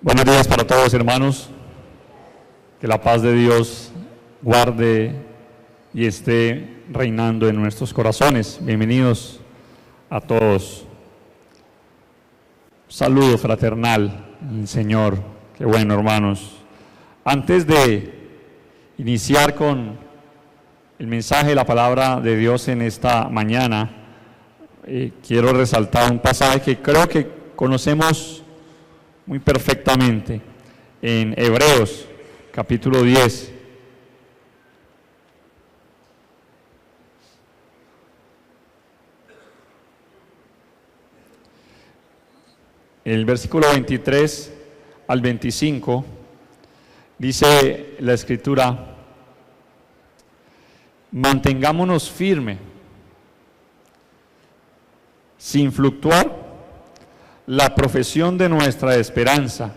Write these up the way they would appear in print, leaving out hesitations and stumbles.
Buenos días para todos, hermanos. Que la paz de Dios guarde y esté reinando en nuestros corazones. Bienvenidos a todos. Saludo fraternal al Señor. Qué bueno, hermanos. Antes de iniciar con el mensaje de la palabra de Dios en esta mañana, quiero resaltar un pasaje que creo que conocemos muy perfectamente en Hebreos, capítulo 10. El versículo 23 al 25 dice la Escritura: mantengámonos firmes, sin fluctuar, la profesión de nuestra esperanza,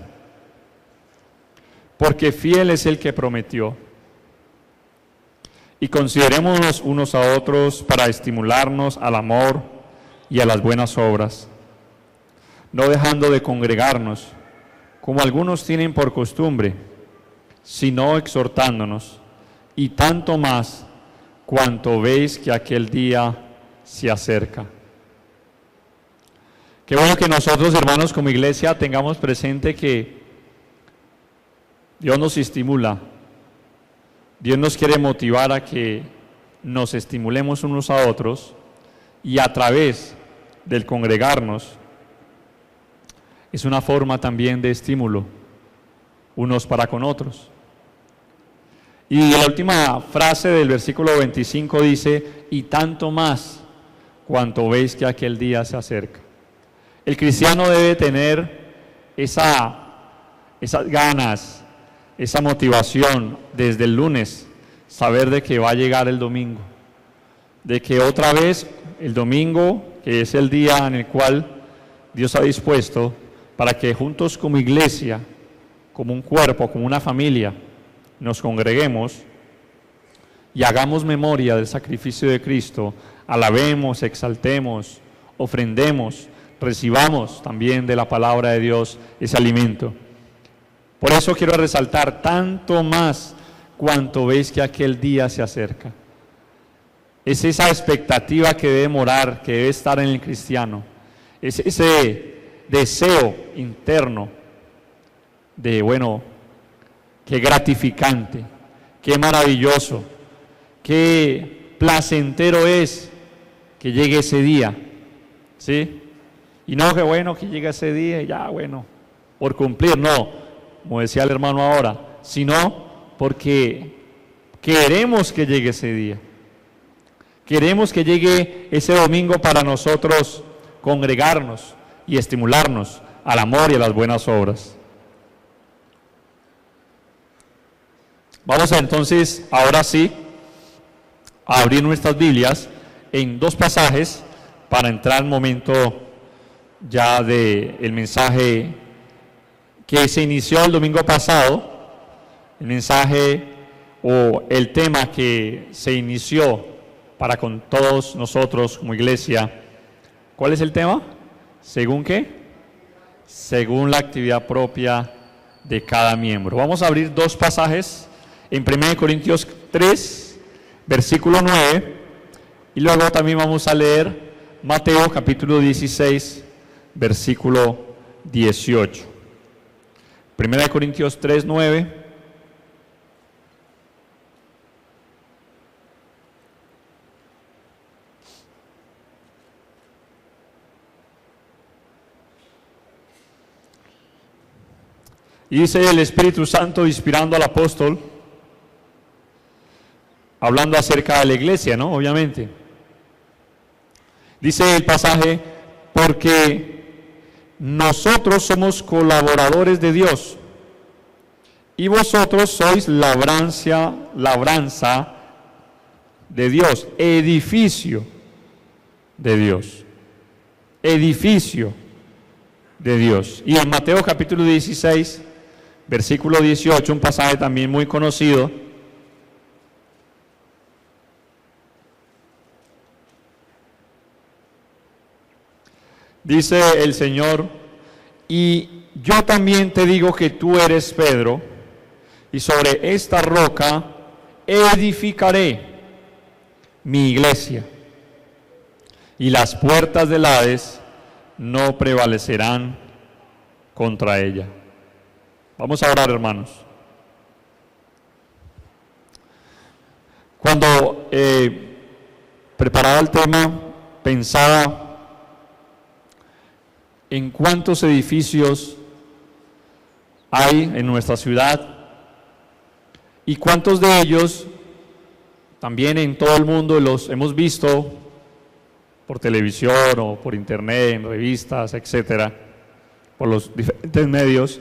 porque fiel es el que prometió. Y considerémonos unos a otros para estimularnos al amor y a las buenas obras, no dejando de congregarnos, como algunos tienen por costumbre, sino exhortándonos, y tanto más cuanto veis que aquel día se acerca. Qué bueno que nosotros, hermanos, como iglesia, tengamos presente que Dios nos estimula. Dios nos quiere motivar a que nos estimulemos unos a otros, y a través del congregarnos es una forma también de estímulo unos para con otros. Y la última frase del versículo 25 dice: y tanto más cuanto veis que aquel día se acerca. El cristiano debe tener esas ganas, esa motivación desde el lunes, saber de que va a llegar el domingo, de que otra vez el domingo, que es el día en el cual Dios ha dispuesto para que juntos como iglesia, como un cuerpo, como una familia, nos congreguemos y hagamos memoria del sacrificio de Cristo, alabemos, exaltemos, ofrendemos, recibamos también de la palabra de Dios ese alimento. Por eso quiero resaltar: tanto más cuanto veis que aquel día se acerca. Es esa expectativa que debe morar, que debe estar en el cristiano. Es ese deseo interno de, bueno, qué gratificante, qué maravilloso, qué placentero es que llegue ese día, ¿sí? Y no que bueno, que llegue ese día y ya, bueno, por cumplir, no, como decía el hermano ahora, sino porque queremos que llegue ese día. Queremos que llegue ese domingo para nosotros congregarnos y estimularnos al amor y a las buenas obras. Vamos entonces, ahora sí, a abrir nuestras Biblias en dos pasajes para entrar al momento ya del mensaje que se inició el domingo pasado, el mensaje o el tema que se inició para con todos nosotros como iglesia. ¿Cuál es el tema? ¿Según qué? Según la actividad propia de cada miembro. Vamos a abrir dos pasajes en 1 Corintios 3, versículo 9, y luego también vamos a leer Mateo capítulo 16, versículo 18. 1 Corintios 3, 9. Y dice el Espíritu Santo inspirando al apóstol, hablando acerca de la iglesia, ¿no? Obviamente. Dice el pasaje: porque nosotros somos colaboradores de Dios, y vosotros sois labranza de Dios, edificio de Dios, edificio de Dios. Y en Mateo capítulo 16, versículo 18, un pasaje también muy conocido, dice el Señor: y yo también te digo que tú eres Pedro, y sobre esta roca edificaré mi iglesia, y las puertas del Hades no prevalecerán contra ella. Vamos a orar, hermanos. Cuando preparaba el tema, pensaba en cuántos edificios hay en nuestra ciudad y cuántos de ellos también en todo el mundo los hemos visto por televisión o por internet, en revistas, etcétera, por los diferentes medios.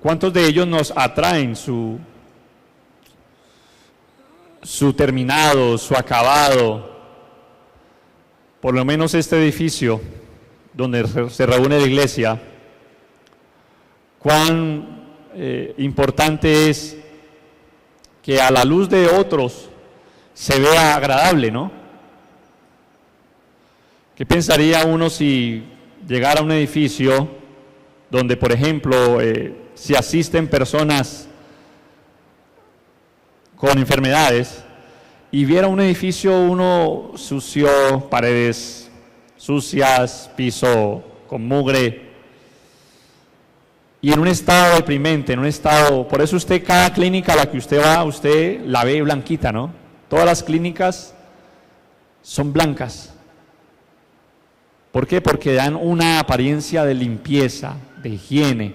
¿Cuántos de ellos nos atraen su terminado, su acabado? Por lo menos este edificio donde se reúne la iglesia, cuán importante es que a la luz de otros se vea agradable, ¿no? ¿Qué pensaría uno si llegara a un edificio donde, por ejemplo, si asisten personas con enfermedades y viera un edificio uno sucio, paredes sucias, piso con mugre y en un estado deprimente, en un estado, por eso usted cada clínica a la que usted va, usted la ve blanquita, ¿no? Todas las clínicas son blancas. ¿Por qué? Porque dan una apariencia de limpieza, de higiene.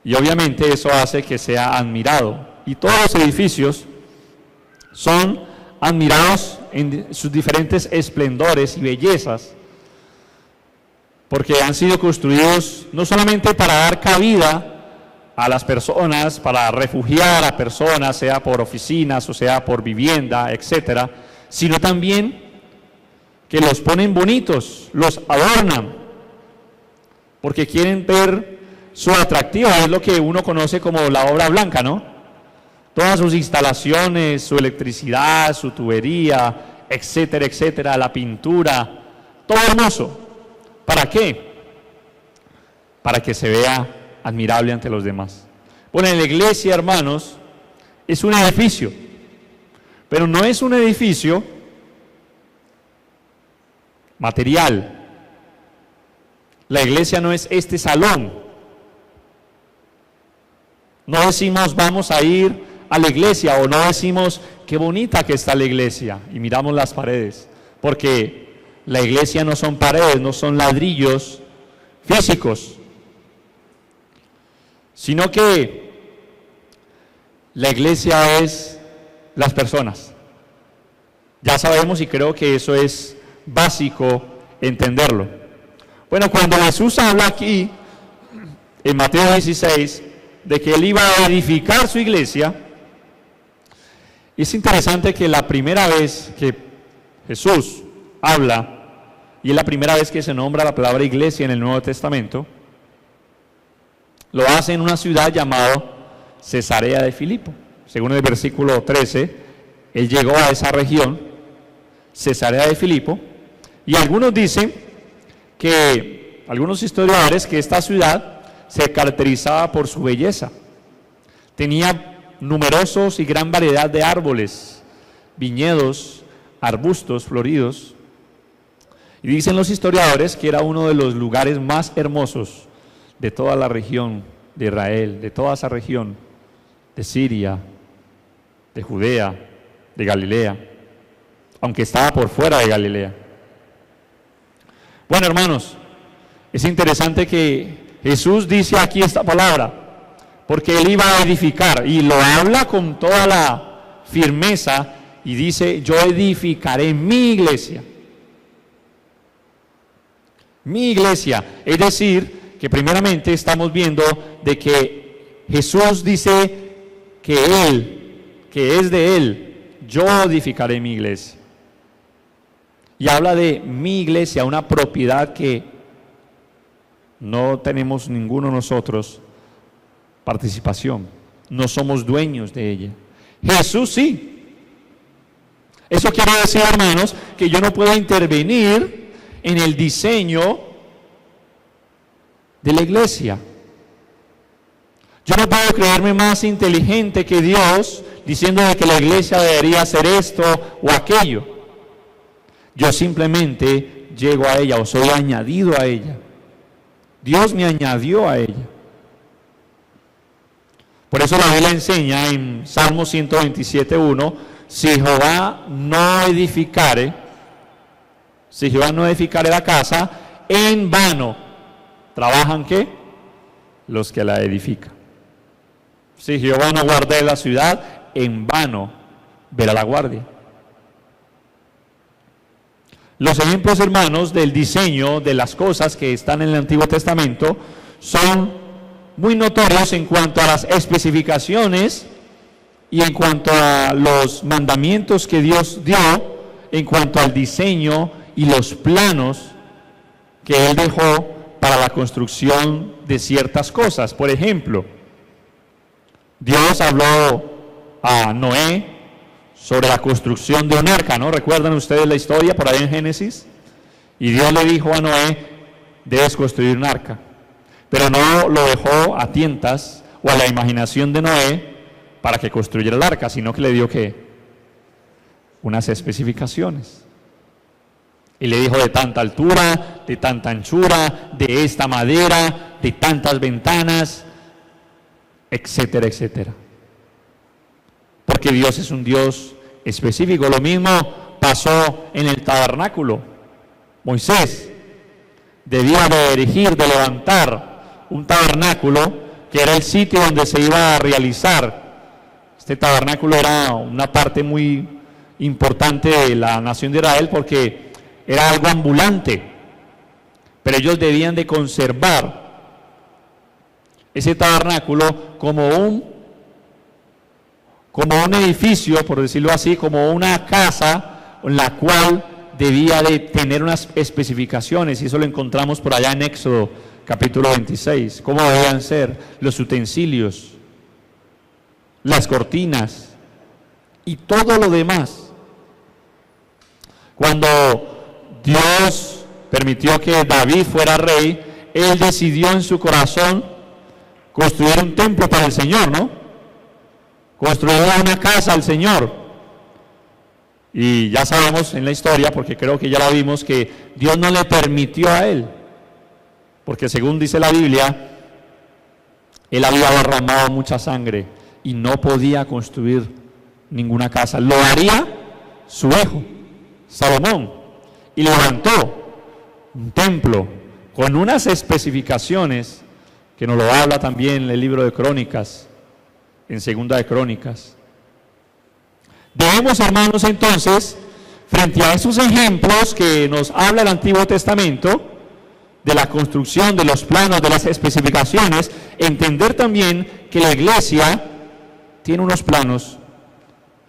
Y obviamente eso hace que sea admirado. Y todos los edificios son admirados en sus diferentes esplendores y bellezas, porque han sido construidos no solamente para dar cabida a las personas, para refugiar a personas, sea por oficinas o sea por vivienda, etcétera, sino también que los ponen bonitos, los adornan, porque quieren ver su atractivo, es lo que uno conoce como la obra blanca, ¿no? Todas sus instalaciones, su electricidad, su tubería, etcétera, etcétera, la pintura, todo hermoso. ¿Para qué? Para que se vea admirable ante los demás. Bueno, en la iglesia, hermanos, es un edificio, pero no es un edificio material. La iglesia no es este salón. No decimos vamos a ir a la iglesia o no decimos qué bonita que está la iglesia y miramos las paredes, porque la iglesia no son paredes, no son ladrillos físicos, sino que la iglesia es las personas. Ya sabemos y creo que eso es básico entenderlo. Bueno, cuando Jesús habla aquí en Mateo 16 de que Él iba a edificar su iglesia, es interesante que la primera vez que Jesús habla, y es la primera vez que se nombra la palabra iglesia en el Nuevo Testamento, lo hace en una ciudad llamada Cesarea de Filipo. Según el versículo 13, Él llegó a esa región, Cesarea de Filipo, y algunos dicen que, algunos historiadores, que esta ciudad se caracterizaba por su belleza. Tenía numerosos y gran variedad de árboles, viñedos, arbustos floridos. Y dicen los historiadores que era uno de los lugares más hermosos de toda la región de Israel, de toda esa región, de Siria, de Judea, de Galilea, aunque estaba por fuera de Galilea. Bueno, hermanos, es interesante que Jesús dice aquí esta palabra, porque Él iba a edificar, y lo habla con toda la firmeza, y dice, yo edificaré mi iglesia. Mi iglesia, es decir, que primeramente estamos viendo de que Jesús dice que Él, que es de Él, yo edificaré mi iglesia. Y habla de mi iglesia, una propiedad que no tenemos ninguno nosotros participación, no somos dueños de ella. Jesús sí. Eso quiere decir, hermanos, que yo no puedo intervenir en el diseño de la iglesia. Yo no puedo creerme más inteligente que Dios diciendo de que la iglesia debería hacer esto o aquello. Yo simplemente llego a ella o soy añadido a ella. Dios me añadió a ella. Por eso la Biblia enseña en Salmo 127:1, si Jehová no edificare la casa, en vano trabajan ¿qué? Los que la edifican. Si Jehová no guarda la ciudad, en vano verá la guardia. Los ejemplos, hermanos, del diseño de las cosas que están en el Antiguo Testamento son muy notorios en cuanto a las especificaciones y en cuanto a los mandamientos que Dios dio, en cuanto al diseño y los planos que Él dejó para la construcción de ciertas cosas. Por ejemplo, Dios habló a Noé sobre la construcción de un arca, ¿no? ¿Recuerdan ustedes la historia por ahí en Génesis? Y Dios le dijo a Noé, debes construir un arca. Pero no lo dejó a tientas o a la imaginación de Noé para que construyera el arca, sino que le dio ¿qué? Unas especificaciones. Y le dijo de tanta altura, de tanta anchura, de esta madera, de tantas ventanas, etcétera, etcétera. Porque Dios es un Dios específico. Lo mismo pasó en el tabernáculo. Moisés debía de erigir, de levantar un tabernáculo que era el sitio donde se iba a realizar. Este tabernáculo era una parte muy importante de la nación de Israel porque era algo ambulante, pero ellos debían de conservar ese tabernáculo como un edificio, por decirlo así, como una casa en la cual debía de tener unas especificaciones, y eso lo encontramos por allá en Éxodo capítulo 26, cómo debían ser los utensilios, las cortinas y todo lo demás. Cuando Dios permitió que David fuera rey, él decidió en su corazón construir un templo para el Señor, ¿no? Construir una casa al Señor. Y ya sabemos en la historia, porque creo que ya la vimos, que Dios no le permitió a él, porque según dice la Biblia, él había derramado mucha sangre y no podía construir ninguna casa. Lo haría su hijo, Salomón, y levantó un templo con unas especificaciones que nos lo habla también en el libro de Crónicas, en Segunda de Crónicas. Debemos, hermanos, entonces, frente a esos ejemplos que nos habla el Antiguo Testamento, de la construcción, de los planos, de las especificaciones, entender también que la iglesia tiene unos planos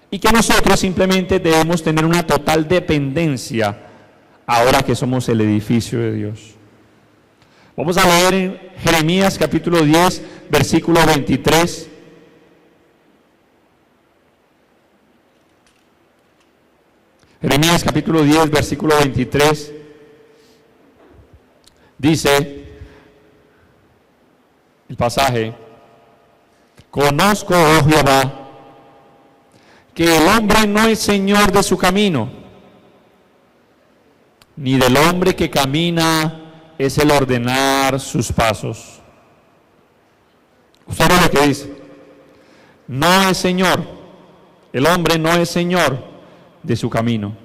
y que nosotros simplemente debemos tener una total dependencia ahora que somos el edificio de Dios. Vamos a leer en Jeremías capítulo 10, versículo 23. Jeremías capítulo 10, versículo 23. Dice el pasaje: conozco, oh Jehová, que el hombre no es señor de su camino, ni del hombre que camina es el ordenar sus pasos. ¿Sabe lo que dice? No es señor, el hombre no es señor de su camino,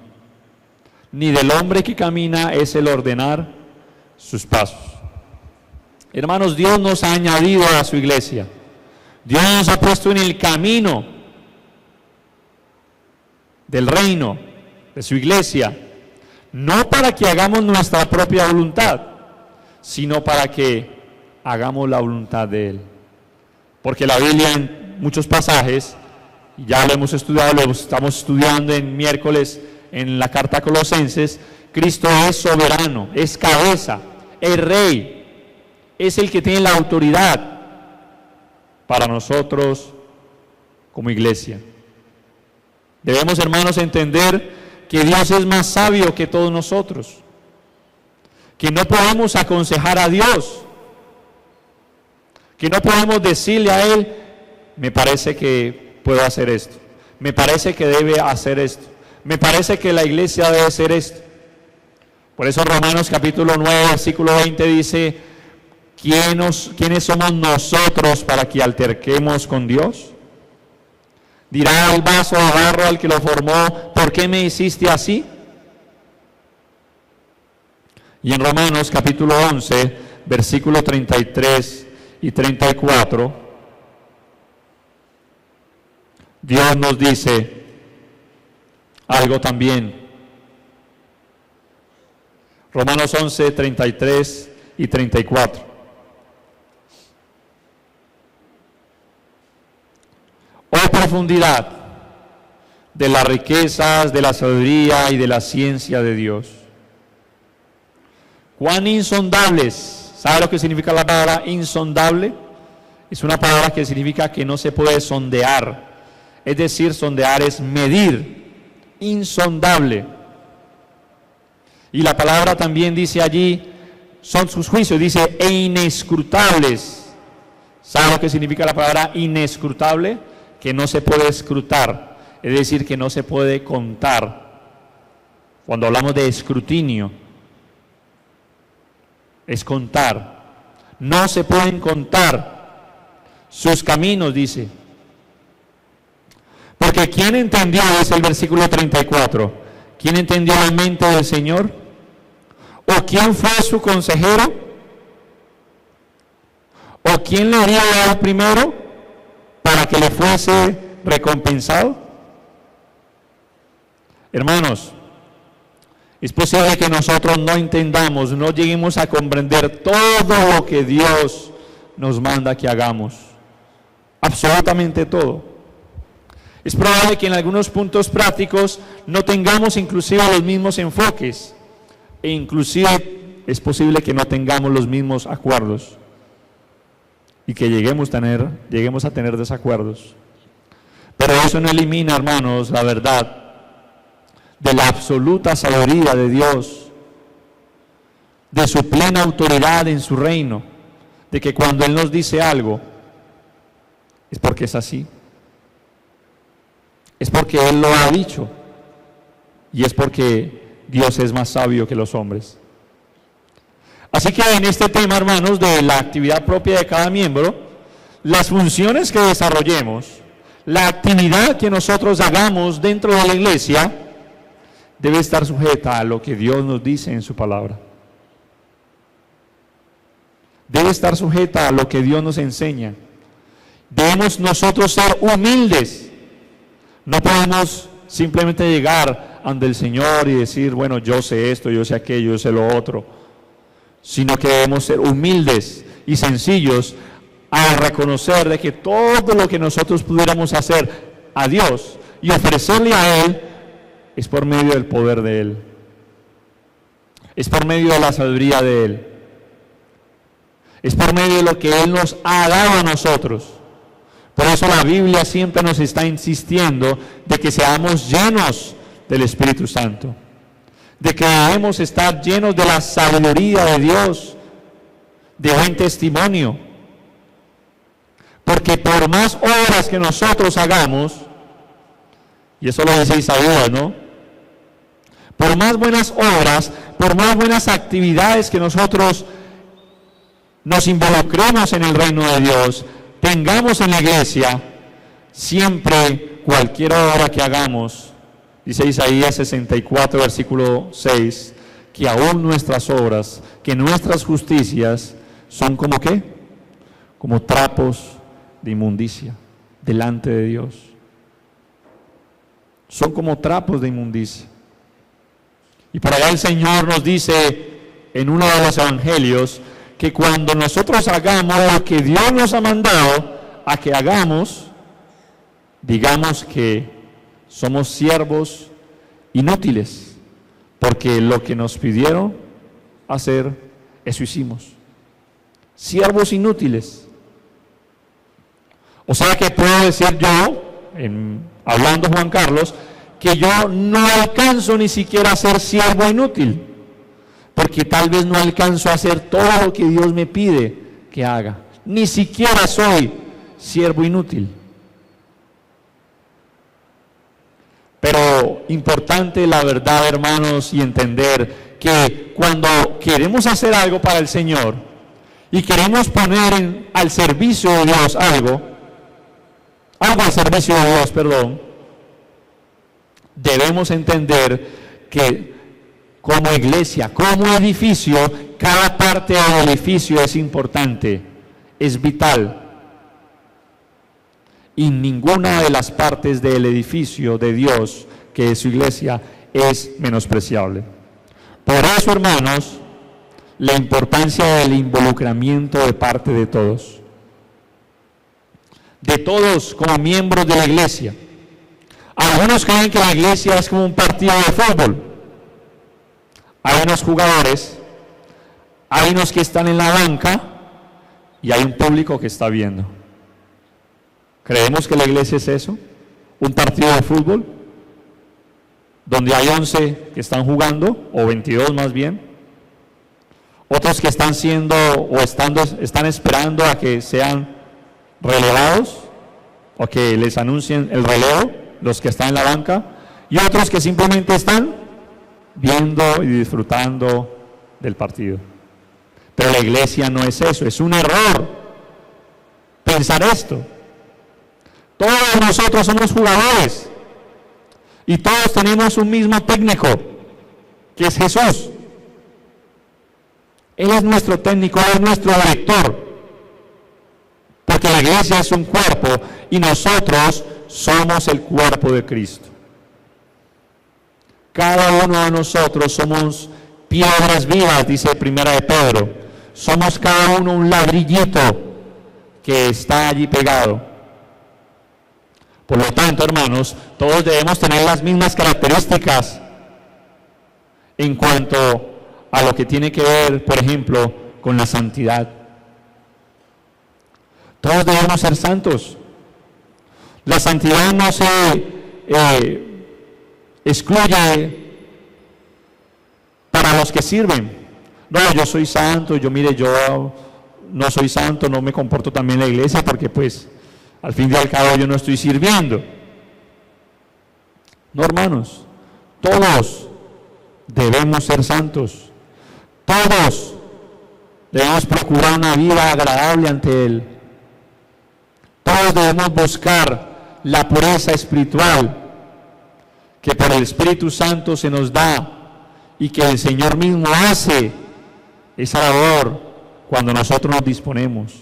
ni del hombre que camina es el ordenar sus pasos. Hermanos, Dios nos ha añadido a su iglesia. Dios nos ha puesto en el camino del reino, de su iglesia, no para que hagamos nuestra propia voluntad, sino para que hagamos la voluntad de Él. Porque la Biblia en muchos pasajes, ya lo hemos estudiado, lo estamos estudiando en miércoles en la carta a Colosenses, Cristo es soberano, es cabeza, es rey, es el que tiene la autoridad para nosotros como iglesia. Debemos, hermanos, entender que Dios es más sabio que todos nosotros, que no podemos aconsejar a Dios, Que no podemos decirle a Él, me parece que puedo hacer esto, me parece que debe hacer esto, me parece que la iglesia debe hacer esto. Por eso Romanos capítulo 9, versículo 20 dice, ¿quiénes somos nosotros para que alterquemos con Dios? Dirá el vaso de barro al que lo formó, ¿por qué me hiciste así? Y en Romanos capítulo 11, versículo 33 y 34, Dios nos dice algo también. Romanos 11, 33 y 34. Oh profundidad de las riquezas, de la sabiduría y de la ciencia de Dios. Cuán insondables. ¿Sabe lo que significa la palabra insondable? Es una palabra que significa que no se puede sondear. Es decir, sondear es medir. Insondable. Y la palabra también dice allí, son sus juicios, dice, e inescrutables. ¿Sabe lo que significa la palabra inescrutable? Que no se puede escrutar, es decir, que no se puede contar. Cuando hablamos de escrutinio, es contar. No se pueden contar sus caminos, dice. Porque ¿quién entendió? Es el versículo 34. ¿Quién entendió la mente del Señor? ¿O quién fue su consejero? ¿O quién le haría al primero para que le fuese recompensado? Hermanos, es posible que nosotros no entendamos, no lleguemos a comprender todo lo que Dios nos manda que hagamos. Absolutamente todo. Es probable que en algunos puntos prácticos no tengamos inclusive los mismos enfoques. E inclusive es posible que no tengamos los mismos acuerdos. Y que lleguemos a tener desacuerdos. Pero eso no elimina, hermanos, la verdad de la absoluta sabiduría de Dios, de su plena autoridad en su reino, de que cuando Él nos dice algo, es porque es así. Es porque Él lo ha dicho, y es porque Dios es más sabio que los hombres. Así que en este tema, hermanos, de la actividad propia de cada miembro, las funciones que desarrollemos, la actividad que nosotros hagamos dentro de la iglesia, debe estar sujeta a lo que Dios nos dice en su palabra. Debe estar sujeta a lo que Dios nos enseña. Debemos nosotros ser humildes. No podemos simplemente llegar ante el Señor y decir, bueno, yo sé esto, yo sé aquello, yo sé lo otro. Sino que debemos ser humildes y sencillos a reconocer de que todo lo que nosotros pudiéramos hacer a Dios y ofrecerle a Él es por medio del poder de Él. Es por medio de la sabiduría de Él. Es por medio de lo que Él nos ha dado a nosotros. Por eso la Biblia siempre nos está insistiendo de que seamos llenos del Espíritu Santo. De que debemos estar llenos de la sabiduría de Dios, de buen testimonio. Porque por más obras que nosotros hagamos, y eso lo dice Isaías, ¿no? Por más buenas obras, por más buenas actividades que nosotros nos involucremos en el reino de Dios, tengamos en la iglesia, siempre cualquier obra que hagamos, dice Isaías 64, versículo 6, que aún nuestras obras, que nuestras justicias son como ¿qué? Como trapos de inmundicia delante de Dios. Son como trapos de inmundicia. Y por allá el Señor nos dice en uno de los evangelios que cuando nosotros hagamos lo que Dios nos ha mandado a que hagamos, digamos que somos siervos inútiles, porque lo que nos pidieron hacer, eso hicimos. Siervos inútiles. O sea que puedo decir yo, hablando Juan Carlos, que yo no alcanzo ni siquiera a ser siervo inútil, porque tal vez no alcanzo a hacer todo lo que Dios me pide que haga, ni siquiera soy siervo inútil. Pero importante la verdad, hermanos, y entender que cuando queremos hacer algo para el Señor y queremos poner al servicio de Dios algo al servicio de Dios, perdón, debemos entender que como iglesia, como edificio, cada parte del edificio es importante, es vital. Y ninguna de las partes del edificio de Dios, que es su iglesia, es menospreciable. Por eso, hermanos, la importancia del involucramiento de parte de todos. De todos como miembros de la iglesia. Algunos creen que la iglesia es como un partido de fútbol. Hay unos jugadores, hay unos que están en la banca y hay un público que está viendo. ¿Creemos que la iglesia es eso? ¿Un partido de fútbol? Donde hay 11 que están jugando, o 22 más bien. Otros que están siendo o están esperando a que sean relevados o que les anuncien el relevo, los que están en la banca. Y otros que simplemente están viendo y disfrutando del partido. Pero la iglesia no es eso, es un error pensar esto. Todos nosotros somos jugadores y todos tenemos un mismo técnico, que es Jesús. Él es nuestro técnico, Él es nuestro director, porque la iglesia es un cuerpo y nosotros somos el cuerpo de Cristo. Cada uno de nosotros somos piedras vivas, dice Primera de Pedro. Somos cada uno un ladrillito que está allí pegado. Por lo tanto, hermanos, todos debemos tener las mismas características en cuanto a lo que tiene que ver, por ejemplo, con la santidad. Todos debemos ser santos. La santidad no se excluye para los que sirven. No, yo soy santo, yo no soy santo, no me comporto también en la iglesia porque pues al fin y al cabo yo no estoy sirviendo. No, hermanos, todos debemos ser santos. Todos debemos procurar una vida agradable ante Él. Todos debemos buscar la pureza espiritual que por el Espíritu Santo se nos da y que el Señor mismo hace esa labor cuando nosotros nos disponemos.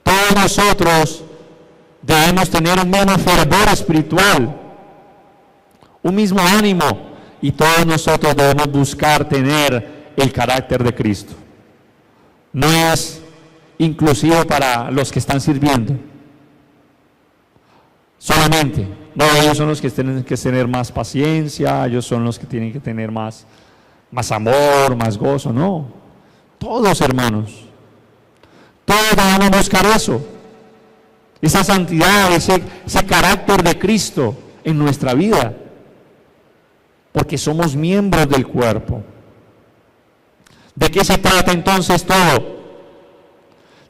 Todos nosotros debemos tener un mismo fervor espiritual, un mismo ánimo, y todos nosotros debemos buscar tener el carácter de Cristo. No es inclusivo para los que están sirviendo solamente. No, ellos son los que tienen que tener más paciencia, ellos son los que tienen que tener más amor, más gozo. No, todos, hermanos, todos debemos buscar eso, esa santidad, ese carácter de Cristo en nuestra vida, porque somos miembros del cuerpo. ¿De qué se trata entonces todo?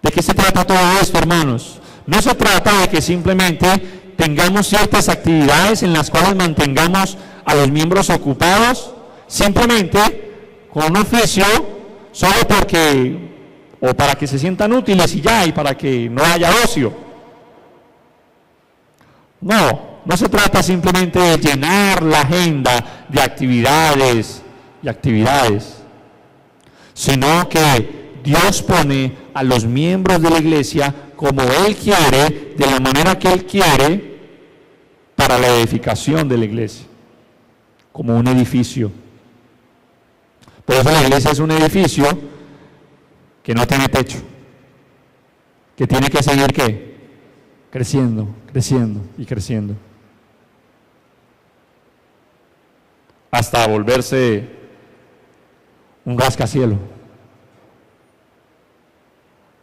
¿De qué se trata todo esto, hermanos? No se trata de que simplemente tengamos ciertas actividades en las cuales mantengamos a los miembros ocupados, simplemente con un oficio, solo porque, o para que se sientan útiles y ya, y para que no haya ocio. No se trata simplemente de llenar la agenda de actividades, sino que Dios pone a los miembros de la iglesia como Él quiere, de la manera que Él quiere, para la edificación de la iglesia, como un edificio. Por eso la iglesia es un edificio que no tiene techo, que tiene que seguir ¿qué? Creciendo y creciendo, hasta volverse un rascacielos.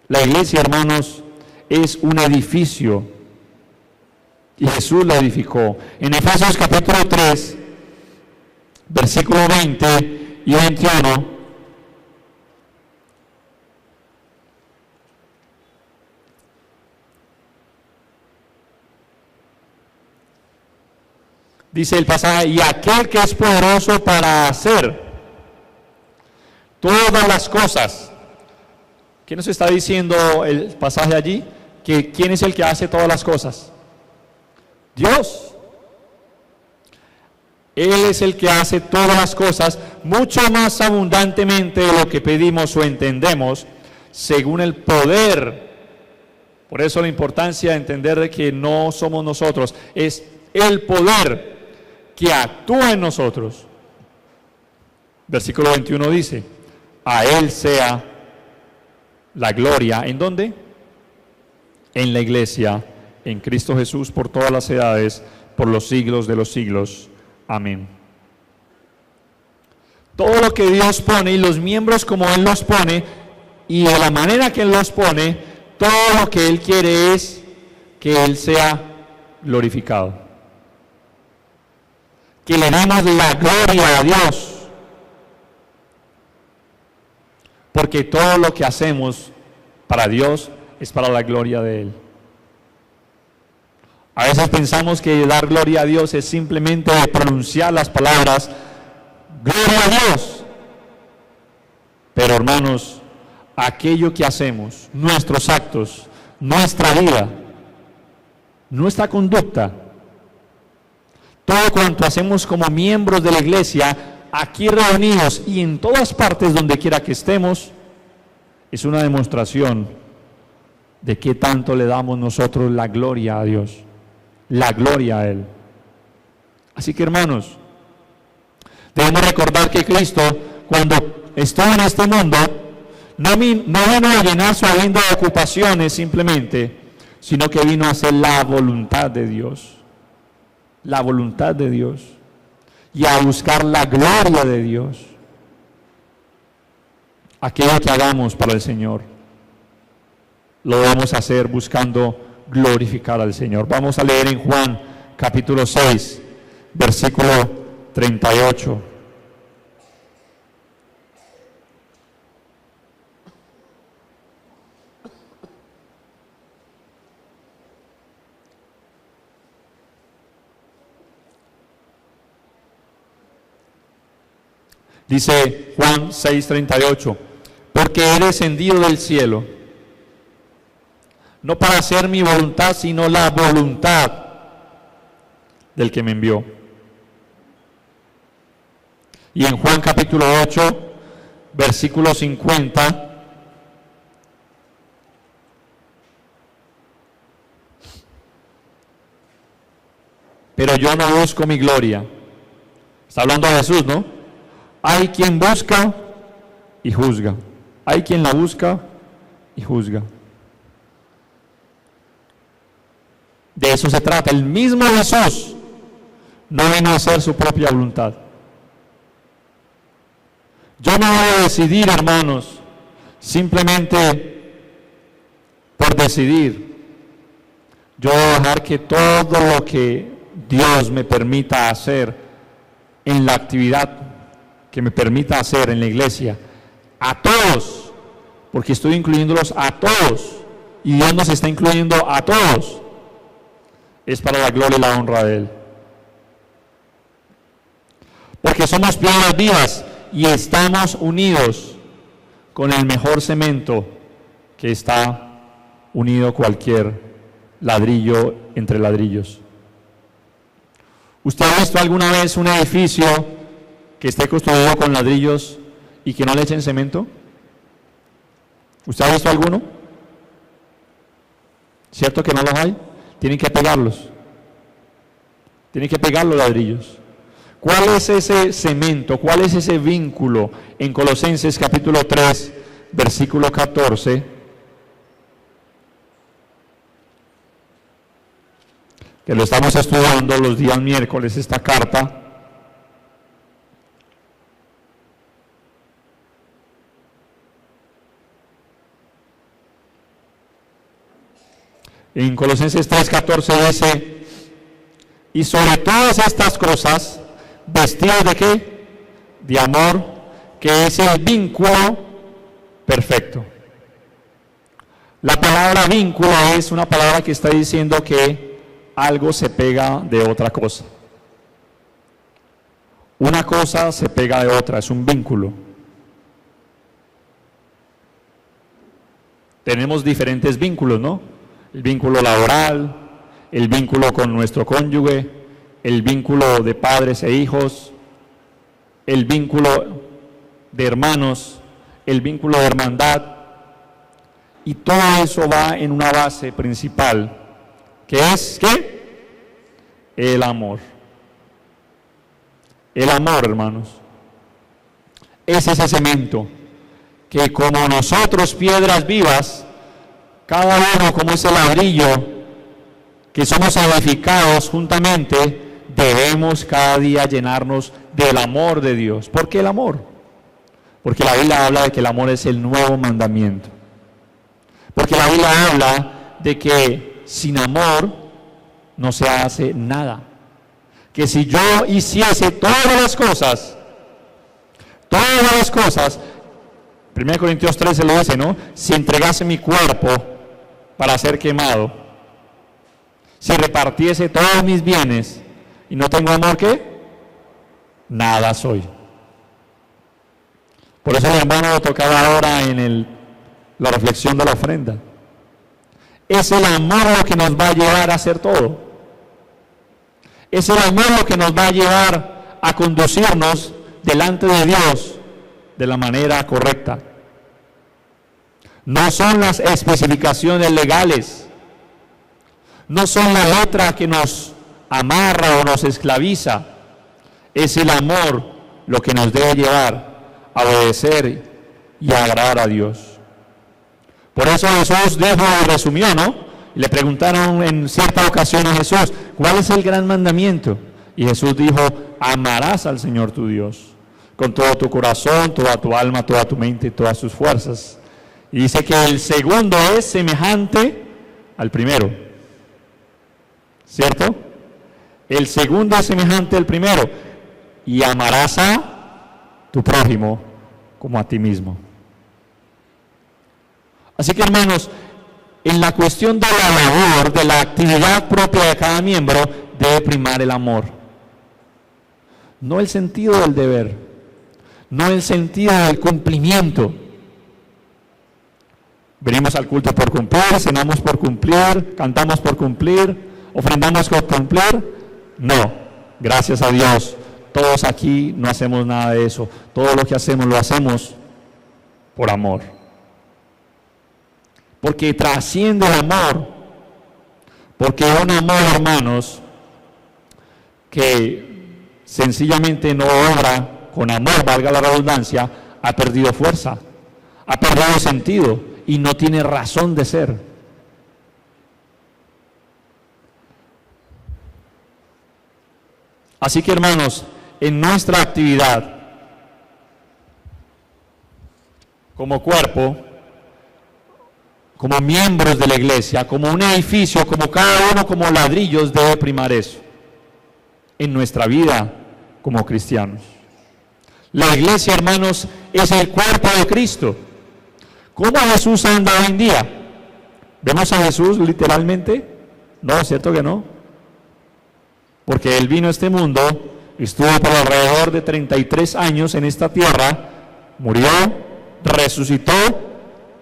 La iglesia, hermanos, es un edificio y Jesús la edificó. En Efesios capítulo 3, versículo 20 y 21, Dice el pasaje, y aquel que es poderoso para hacer todas las cosas. ¿Qué nos está diciendo el pasaje allí? Que ¿quién es el que hace todas las cosas? Dios. Él es el que hace todas las cosas mucho más abundantemente de lo que pedimos o entendemos, según el poder. Por eso la importancia de entender de que no somos nosotros, es el poder que actúa en nosotros. Versículo 21 dice, a Él sea la gloria. ¿En dónde? En la iglesia, en Cristo Jesús, por todas las edades, por los siglos de los siglos. Amén. Todo lo que Dios pone y los miembros como Él los pone y de la manera que Él los pone, todo lo que Él quiere es que Él sea glorificado. Que le demos la gloria a Dios. Porque todo lo que hacemos para Dios es para la gloria de Él. A veces pensamos que dar gloria a Dios es simplemente pronunciar las palabras, gloria a Dios. Pero hermanos, aquello que hacemos, nuestros actos, nuestra vida, nuestra conducta, todo cuanto hacemos como miembros de la iglesia, aquí reunidos y en todas partes donde quiera que estemos, es una demostración de qué tanto le damos nosotros la gloria a Dios, la gloria a Él. Así que hermanos, debemos recordar que Cristo, cuando estuvo en este mundo, no vino a llenar su agenda de ocupaciones simplemente, sino que vino a hacer la voluntad de Dios, la voluntad de Dios, y a buscar la gloria de Dios. Aquello que hagamos para el Señor, lo debemos hacer buscando glorificar al Señor. Vamos a leer en Juan capítulo 6, versículo 38. Dice Juan 6:38, porque he descendido del cielo, no para hacer mi voluntad, sino la voluntad del que me envió. Y en Juan capítulo 8, versículo 50, pero yo no busco mi gloria. Está hablando de Jesús, ¿no? Hay quien busca y juzga. Hay quien la busca y juzga. De eso se trata. El mismo Jesús no vino a hacer su propia voluntad. Yo no voy a decidir, hermanos, simplemente por decidir. Yo voy a dejar que todo lo que Dios me permita hacer en la actividad que me permita hacer en la iglesia, a todos, porque estoy incluyéndolos a todos, y Dios nos está incluyendo a todos, es para la gloria y la honra de Él. Porque somos piedras vivas y estamos unidos con el mejor cemento que está unido cualquier ladrillo entre ladrillos. ¿Usted ha visto alguna vez un edificio que esté construido con ladrillos y que no le echen cemento? ¿Usted ha visto alguno? ¿Cierto que no los hay? Tienen que pegarlos. Tienen que pegar los ladrillos. ¿Cuál es ese cemento? ¿Cuál es ese vínculo? En Colosenses capítulo 3, versículo 14. Que lo estamos estudiando los días miércoles, esta carta. En Colosenses 3:14 dice, y sobre todas estas cosas, vestidos de ¿qué? De amor, que es el vínculo perfecto. La palabra vínculo es una palabra que está diciendo que algo se pega de otra cosa. Una cosa se pega de otra, es un vínculo. Tenemos diferentes vínculos, ¿no? El vínculo laboral, el vínculo con nuestro cónyuge, el vínculo de padres e hijos, el vínculo de hermanos, el vínculo de hermandad. Y todo eso va en una base principal, que es, ¿qué? El amor. El amor, hermanos, es ese cemento que como nosotros, piedras vivas, cada uno como ese ladrillo, que somos edificados juntamente, debemos cada día llenarnos del amor de Dios. ¿Por qué el amor? Porque la Biblia habla de que el amor es el nuevo mandamiento. Porque la Biblia habla de que sin amor no se hace nada. Que si yo hiciese todas las cosas, 1 Corintios 13 lo dice, ¿no? Si entregase mi cuerpo para ser quemado, si repartiese todos mis bienes y no tengo amor, ¿qué? Nada soy. Por eso el hermano lo tocaba ahora en la reflexión de la ofrenda. Es el amor lo que nos va a llevar a hacer todo. Es el amor lo que nos va a llevar a conducirnos delante de Dios de la manera correcta. No son las especificaciones legales, no son la letra que nos amarra o nos esclaviza. Es el amor lo que nos debe llevar a obedecer y a agradar a Dios. Por eso Jesús dijo y resumió, ¿no? Le preguntaron en cierta ocasión a Jesús, ¿cuál es el gran mandamiento? Y Jesús dijo, amarás al Señor tu Dios con todo tu corazón, toda tu alma, toda tu mente y todas tus fuerzas. Y dice que el segundo es semejante al primero, ¿cierto? El segundo es semejante al primero, y amarás a tu prójimo como a ti mismo. Así que, hermanos, en la cuestión de la labor, de la actividad propia de cada miembro, debe primar el amor. No el sentido del deber, no el sentido del cumplimiento. Venimos al culto por cumplir, cenamos por cumplir, cantamos por cumplir, ofrendamos por cumplir. No, gracias a Dios, todos aquí no hacemos nada de eso. Todo lo que hacemos lo hacemos por amor. Porque trasciende el amor, porque un amor, hermanos, que sencillamente no obra con amor, valga la redundancia, ha perdido fuerza, ha perdido sentido y no tiene razón de ser. Así que, hermanos, en nuestra actividad como cuerpo, como miembros de la iglesia, como un edificio, como cada uno, como ladrillos, debe primar eso en nuestra vida como cristianos. La iglesia, hermanos, es el cuerpo de Cristo. ¿Cómo Jesús anda hoy en día? ¿Vemos a Jesús literalmente? No, ¿cierto que no? Porque Él vino a este mundo, estuvo por alrededor de 33 años en esta tierra, murió, resucitó,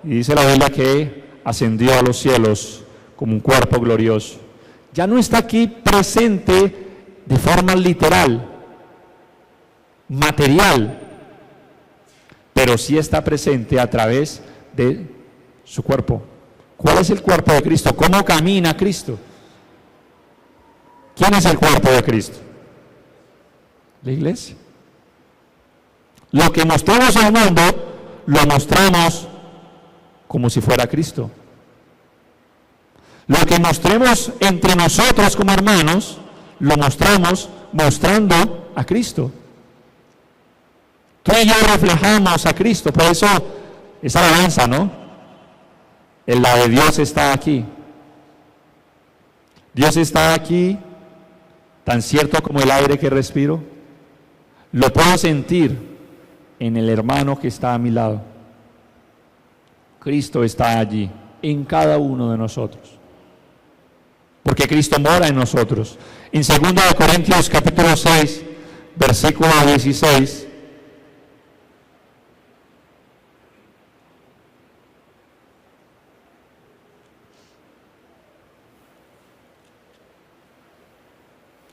y dice la Biblia que ascendió a los cielos como un cuerpo glorioso. Ya no está aquí presente de forma literal, material, pero sí está presente a través de su cuerpo. ¿Cuál es el cuerpo de Cristo? ¿Cómo camina Cristo? ¿Quién es el cuerpo de Cristo? La iglesia. Lo que mostramos al mundo, lo mostramos como si fuera Cristo. Lo que mostremos entre nosotros como hermanos, lo mostramos mostrando a Cristo. Tú y yo reflejamos a Cristo, por eso esa alabanza, ¿no? La de Dios está aquí. Dios está aquí, tan cierto como el aire que respiro. Lo puedo sentir en el hermano que está a mi lado. Cristo está allí, en cada uno de nosotros. Porque Cristo mora en nosotros. En 2 Corintios capítulo 6, versículo 16.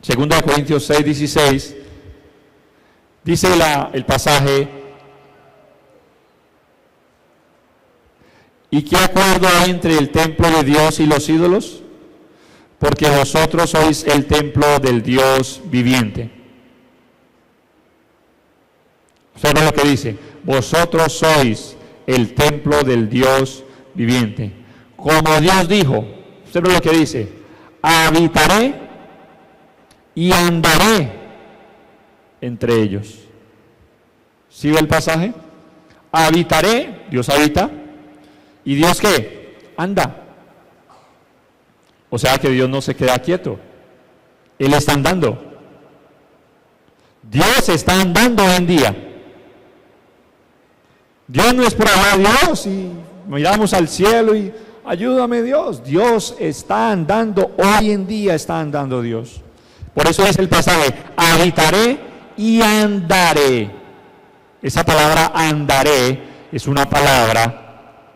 Segunda de Corintios 6, 16, dice el pasaje: ¿y qué acuerdo hay entre el templo de Dios y los ídolos? Porque vosotros sois el templo del Dios viviente. Observa lo que dice: vosotros sois el templo del Dios viviente. Como Dios dijo, observa lo que dice: habitaré y andaré entre ellos. ¿Sí ve el pasaje? Habitaré, Dios habita, ¿y Dios qué? Anda. O sea que Dios no se queda quieto, Él está andando. Dios está andando hoy en día. Dios no es por hablar Dios y miramos al cielo y ayúdame Dios. Dios está andando, hoy en día está andando Dios. Por eso es el pasaje: habitaré y andaré. Esa palabra andaré es una palabra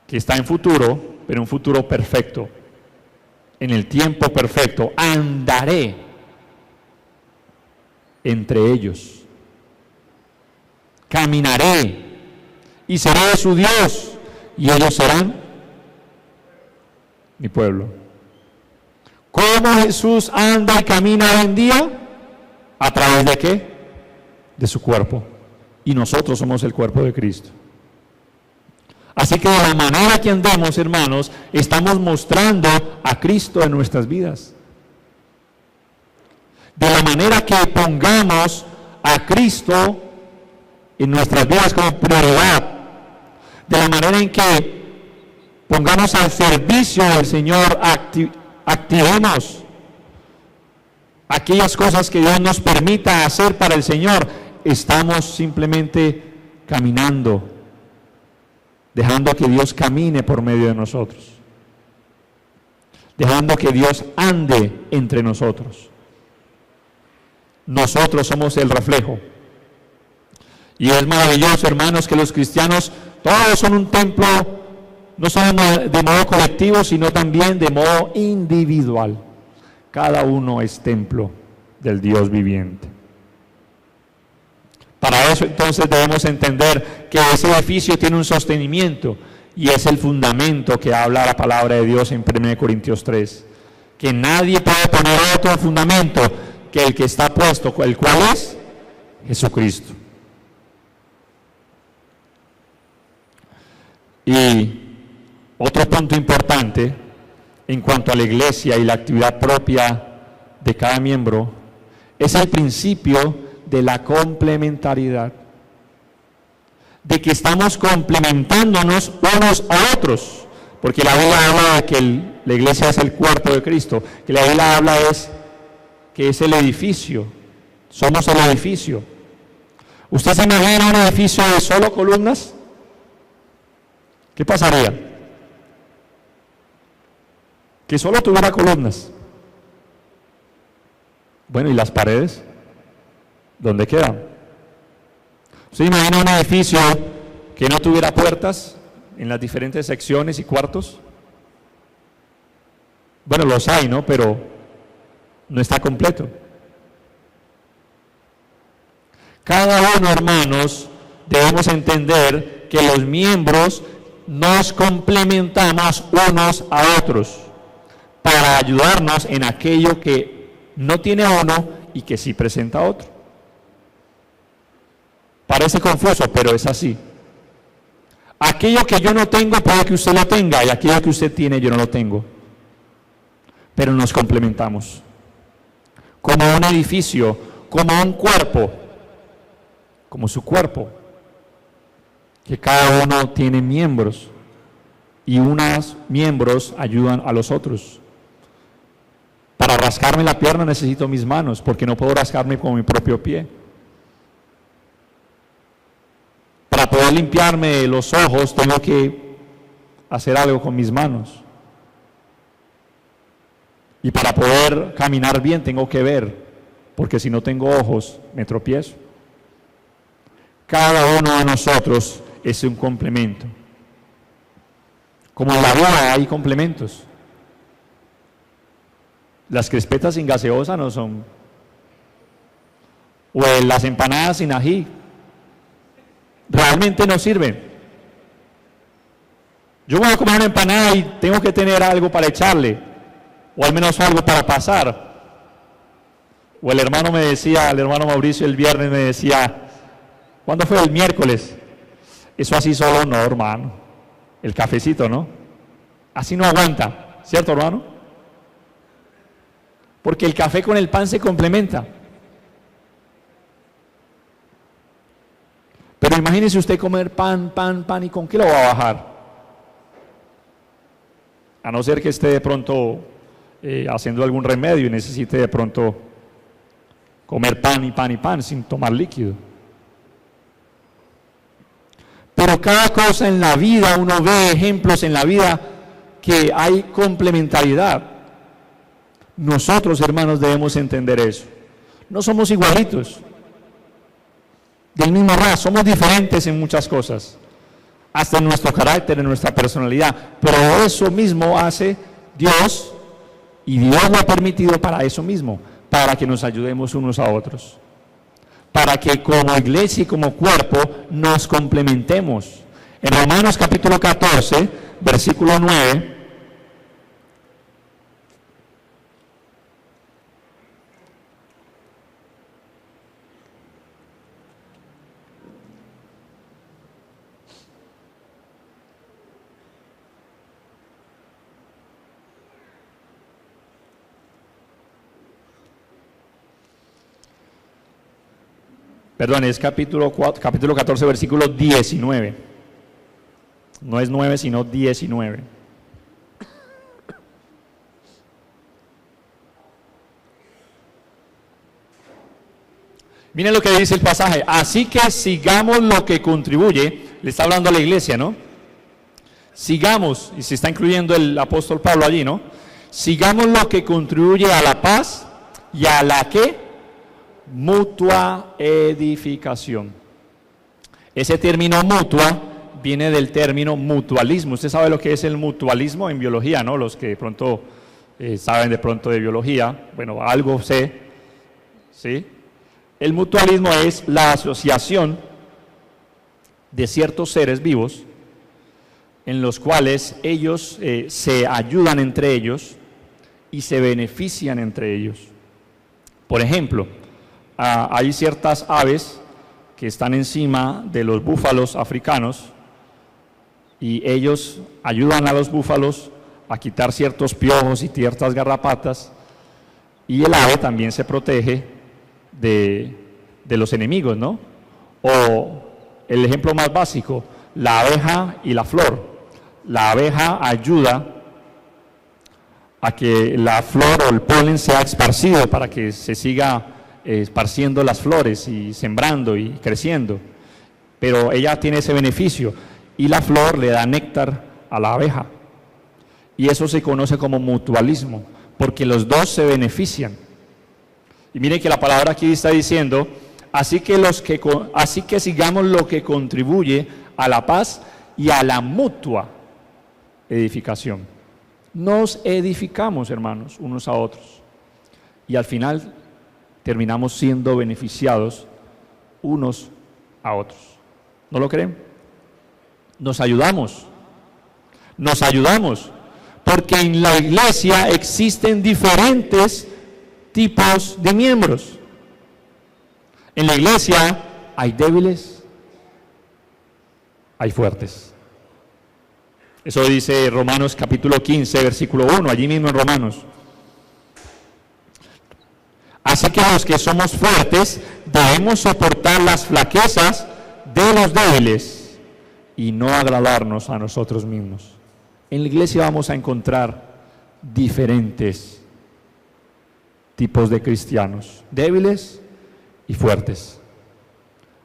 que está en futuro, pero un futuro perfecto, en el tiempo perfecto. Andaré entre ellos, caminaré y seré su Dios y ellos serán mi pueblo. ¿Cómo Jesús anda y camina hoy en día? ¿A través de qué? De su cuerpo. Y nosotros somos el cuerpo de Cristo. Así que de la manera que andamos, hermanos, estamos mostrando a Cristo en nuestras vidas. De la manera que pongamos a Cristo en nuestras vidas como prioridad. De la manera en que pongamos al servicio del Señor, activemos aquellas cosas que Dios nos permita hacer para el Señor. Estamos simplemente caminando, dejando que Dios camine por medio de nosotros, dejando que Dios ande entre nosotros. Nosotros somos el reflejo. Y es maravilloso, hermanos, que los cristianos todos son un templo, no solo de modo colectivo, sino también de modo individual. Cada uno es templo del Dios viviente. Para eso entonces debemos entender que ese edificio tiene un sostenimiento, y es el fundamento que habla la palabra de Dios en 1 Corintios 3. Que nadie puede poner otro fundamento que el que está puesto, el cual es Jesucristo. Y otro punto importante en cuanto a la iglesia y la actividad propia de cada miembro es el principio de la complementariedad, de que estamos complementándonos unos a otros, porque la Biblia habla de que la iglesia es el cuerpo de Cristo, que la Biblia habla que es el edificio, somos el edificio. ¿Usted se imagina un edificio de solo columnas? ¿Qué pasaría? Que solo tuviera columnas. Bueno, ¿y las paredes? ¿Dónde quedan? ¿Se imagina un edificio que no tuviera puertas en las diferentes secciones y cuartos? Bueno, los hay, ¿no? Pero no está completo. Cada uno, hermanos, debemos entender que los miembros nos complementamos unos a otros para ayudarnos en aquello que no tiene uno y que sí presenta otro. Parece confuso, pero es así. Aquello que yo no tengo puede que usted lo tenga, y aquello que usted tiene yo no lo tengo. Pero nos complementamos. Como un edificio, como un cuerpo, como su cuerpo, que cada uno tiene miembros, y unos miembros ayudan a los otros. Para rascarme la pierna necesito mis manos, porque no puedo rascarme con mi propio pie. Para poder limpiarme los ojos tengo que hacer algo con mis manos. Y para poder caminar bien tengo que ver. porque si no tengo ojos, me tropiezo. Cada uno de nosotros es un complemento. Como en la vida hay complementos. Las crispetas sin gaseosa no son. O las empanadas sin ají. Realmente no sirven. Yo voy a comer una empanada y tengo que tener algo para echarle. O al menos algo para pasar. O el hermano Mauricio el viernes me decía, ¿cuándo fue? El miércoles. Eso así solo no, hermano. El cafecito, ¿no? Así no aguanta, ¿cierto, hermano? Porque el café con el pan se complementa. Pero imagínese usted comer pan, ¿y con qué lo va a bajar? A no ser que esté de pronto haciendo algún remedio y necesite de pronto comer pan sin tomar líquido. Pero cada cosa en la vida, uno ve ejemplos en la vida que hay complementariedad. Nosotros, hermanos, debemos entender eso. No somos igualitos, del mismo raza, somos diferentes en muchas cosas, hasta en nuestro carácter, en nuestra personalidad, pero eso mismo hace Dios, y Dios lo ha permitido para eso mismo, para que nos ayudemos unos a otros, para que como iglesia y como cuerpo nos complementemos. En Romanos capítulo 14, versículo 9, perdón, es capítulo 14, versículo 19. No es 9, sino 19. Miren lo que dice el pasaje. Así que sigamos lo que contribuye. Le está hablando a la iglesia, ¿no? Sigamos, y se está incluyendo el apóstol Pablo allí, ¿no? Sigamos lo que contribuye a la paz y a la ¿qué? Mutua edificación. Ese término mutua viene del término mutualismo. Usted sabe lo que es el mutualismo en biología, ¿no? Los que de pronto saben de pronto de biología, bueno, algo sé, ¿sí? El mutualismo es la asociación de ciertos seres vivos en los cuales ellos se ayudan entre ellos y se benefician entre ellos. Por ejemplo, hay ciertas aves que están encima de los búfalos africanos y ellos ayudan a los búfalos a quitar ciertos piojos y ciertas garrapatas, y el ave también se protege de los enemigos, ¿no? O el ejemplo más básico, la abeja y la flor. La abeja ayuda a que la flor o el polen sea esparcido para que se siga esparciendo las flores y sembrando y creciendo, pero ella tiene ese beneficio, y la flor le da néctar a la abeja, y eso se conoce como mutualismo, porque los dos se benefician. Y miren que la palabra aquí está diciendo, así que sigamos lo que contribuye a la paz y a la mutua edificación. Nos edificamos, hermanos, unos a otros, y al final terminamos siendo beneficiados unos a otros. ¿No lo creen? Nos ayudamos, porque en la iglesia existen diferentes tipos de miembros. En la iglesia hay débiles, hay fuertes. Eso dice Romanos capítulo 15, versículo 1, allí mismo en Romanos. Así que los que somos fuertes debemos soportar las flaquezas de los débiles y no agradarnos a nosotros mismos. En la iglesia vamos a encontrar diferentes tipos de cristianos, débiles y fuertes.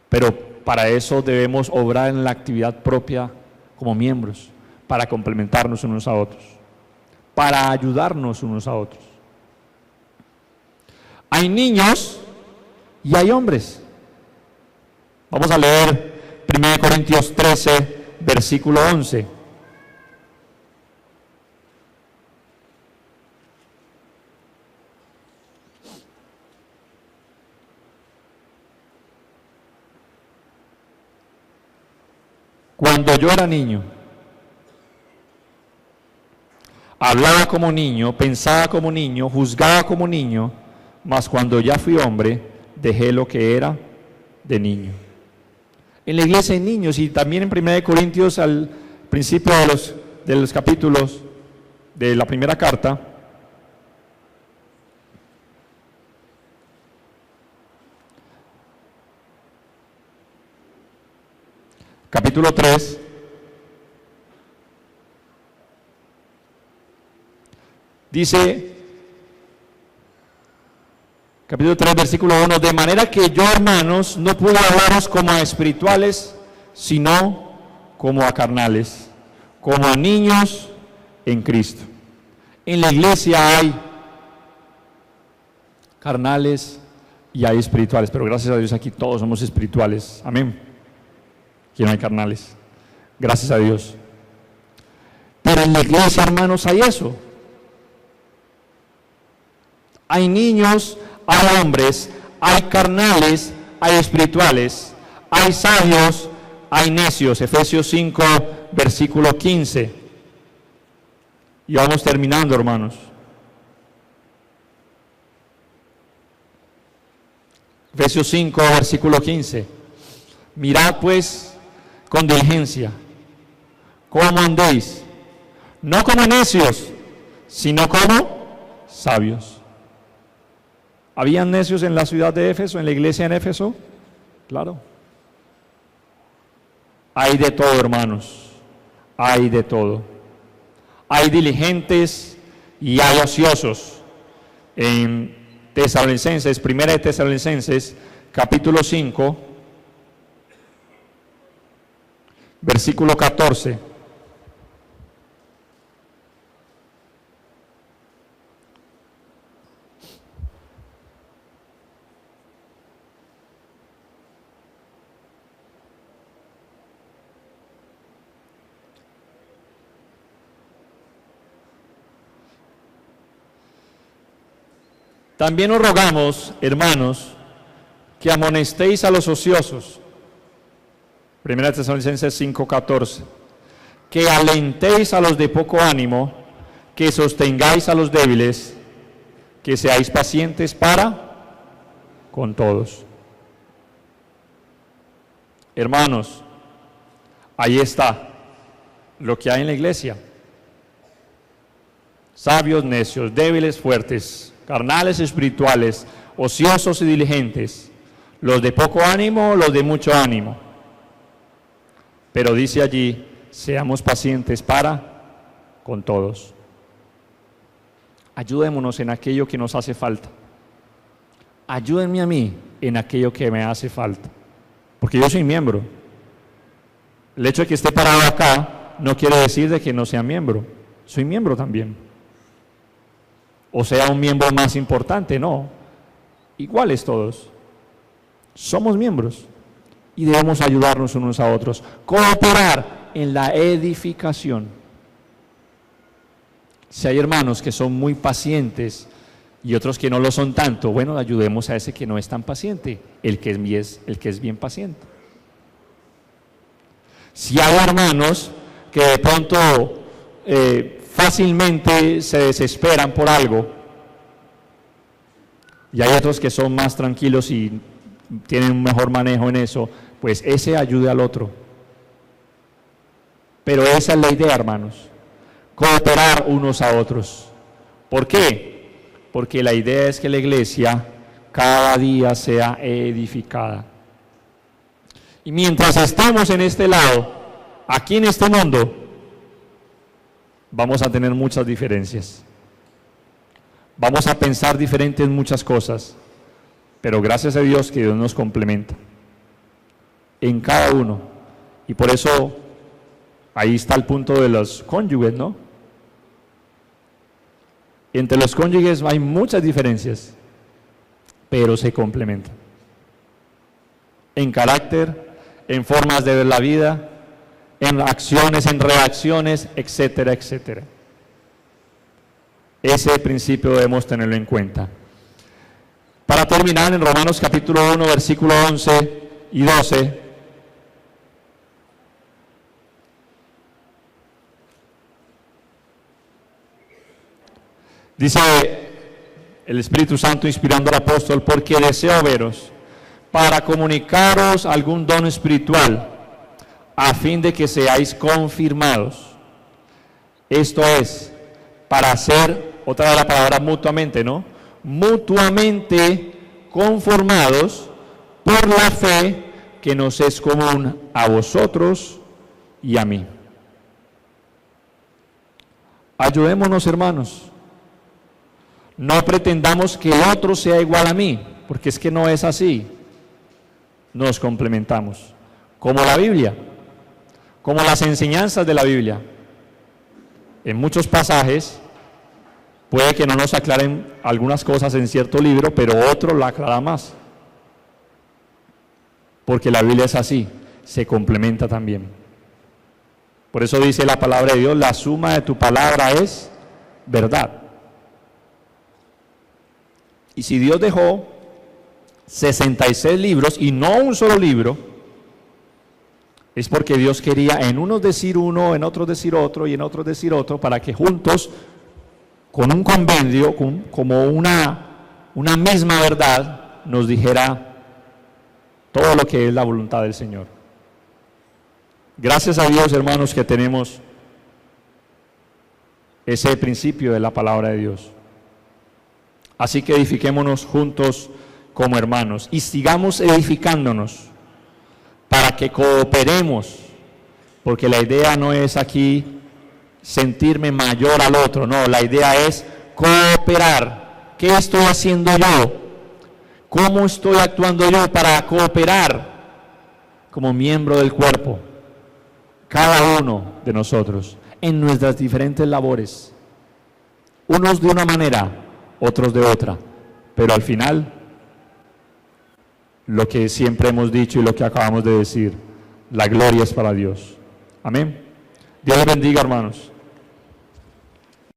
Pero para eso debemos obrar en la actividad propia como miembros, para complementarnos unos a otros, para ayudarnos unos a otros. Hay niños y hay hombres. Vamos a leer 1 Corintios 13, versículo 11. Cuando yo era niño, hablaba como niño, pensaba como niño, juzgaba como niño, mas cuando ya fui hombre, dejé lo que era de niño. En la iglesia hay niños, y también en 1 Corintios, al principio de los capítulos de la primera carta, capítulo 3, dice, capítulo 3, versículo 1, de manera que yo, hermanos, no pude hablaros como a espirituales, sino como a carnales, como a niños en Cristo. En la iglesia hay carnales y hay espirituales, pero gracias a Dios aquí todos somos espirituales. Amén. Aquí no hay carnales. Gracias a Dios. Pero en la iglesia, hermanos, hay eso. Hay niños, hay hombres, hay carnales, hay espirituales, hay sabios, hay necios. Efesios 5, versículo 15. Y vamos terminando, hermanos. Efesios 5, versículo 15. Mirad pues con diligencia cómo andéis, no como necios, sino como sabios. ¿Habían necios en la ciudad de Éfeso, en la iglesia en Éfeso? Claro. Hay de todo, hermanos, hay de todo. Hay diligentes y hay ociosos. En Tesalonicenses, primera de Tesalonicenses, capítulo 5, versículo 14. También os rogamos, hermanos, que amonestéis a los ociosos. Primera Tesalonicenses 5:14. Que alentéis a los de poco ánimo, que sostengáis a los débiles, que seáis pacientes para con todos. Hermanos, ahí está lo que hay en la iglesia. Sabios, necios, débiles, fuertes, carnales, espirituales, ociosos y diligentes, los de poco ánimo, los de mucho ánimo. Pero dice allí, seamos pacientes para con todos. Ayudémonos en aquello que nos hace falta. Ayúdenme a mí en aquello que me hace falta. Porque yo soy miembro. El hecho de que esté parado acá no quiere decir de que no sea miembro. Soy miembro también. O sea, un miembro más importante, no. Iguales todos. Somos miembros. Y debemos ayudarnos unos a otros. Cooperar en la edificación. Si hay hermanos que son muy pacientes y otros que no lo son tanto, bueno, ayudemos a ese que no es tan paciente, el que es bien paciente. Si hay hermanos que de pronto fácilmente se desesperan por algo, y hay otros que son más tranquilos y tienen un mejor manejo en eso, pues ese ayude al otro. Pero esa es la idea, hermanos, cooperar unos a otros. ¿Por qué? Porque la idea es que la iglesia cada día sea edificada. Y mientras estemos en este lado, aquí en este mundo, vamos a tener muchas diferencias. Vamos a pensar diferente en muchas cosas, pero gracias a Dios que Dios nos complementa en cada uno. Y por eso ahí está el punto de los cónyuges, ¿no? Entre los cónyuges hay muchas diferencias, pero se complementan. en carácter, en formas de ver la vida, en acciones, en reacciones, etcétera, etcétera. Ese principio debemos tenerlo en cuenta. Para terminar, en Romanos capítulo 1, versículo 11 y 12, dice el Espíritu Santo inspirando al apóstol: porque deseo veros para comunicaros algún don espiritual, a fin de que seáis confirmados. Esto es, para ser, otra de la palabra mutuamente, ¿no? Mutuamente conformados por la fe que nos es común a vosotros y a mí. Ayudémonos, hermanos. No pretendamos que el otro sea igual a mí, porque es que no es así. Nos complementamos, como la Biblia, como las enseñanzas de la Biblia. En muchos pasajes puede que no nos aclaren algunas cosas en cierto libro, pero otro la aclara más. Porque la Biblia es así, se complementa también. Por eso dice la palabra de Dios: la suma de tu palabra es verdad. Y si Dios dejó 66 libros y no un solo libro, es porque Dios quería en unos decir uno, en otros decir otro y en otros decir otro, para que juntos, con un convenio, como una misma verdad, nos dijera todo lo que es la voluntad del Señor. Gracias a Dios, hermanos, que tenemos ese principio de la palabra de Dios. Así que edifiquémonos juntos como hermanos y sigamos edificándonos para que cooperemos, porque la idea no es aquí sentirme mayor al otro, no, la idea es cooperar. ¿Qué estoy haciendo yo? ¿Cómo estoy actuando yo para cooperar como miembro del cuerpo? Cada uno de nosotros en nuestras diferentes labores, unos de una manera, otros de otra, pero al final, lo que siempre hemos dicho y lo que acabamos de decir, la gloria es para Dios. Amén. Dios les bendiga, hermanos.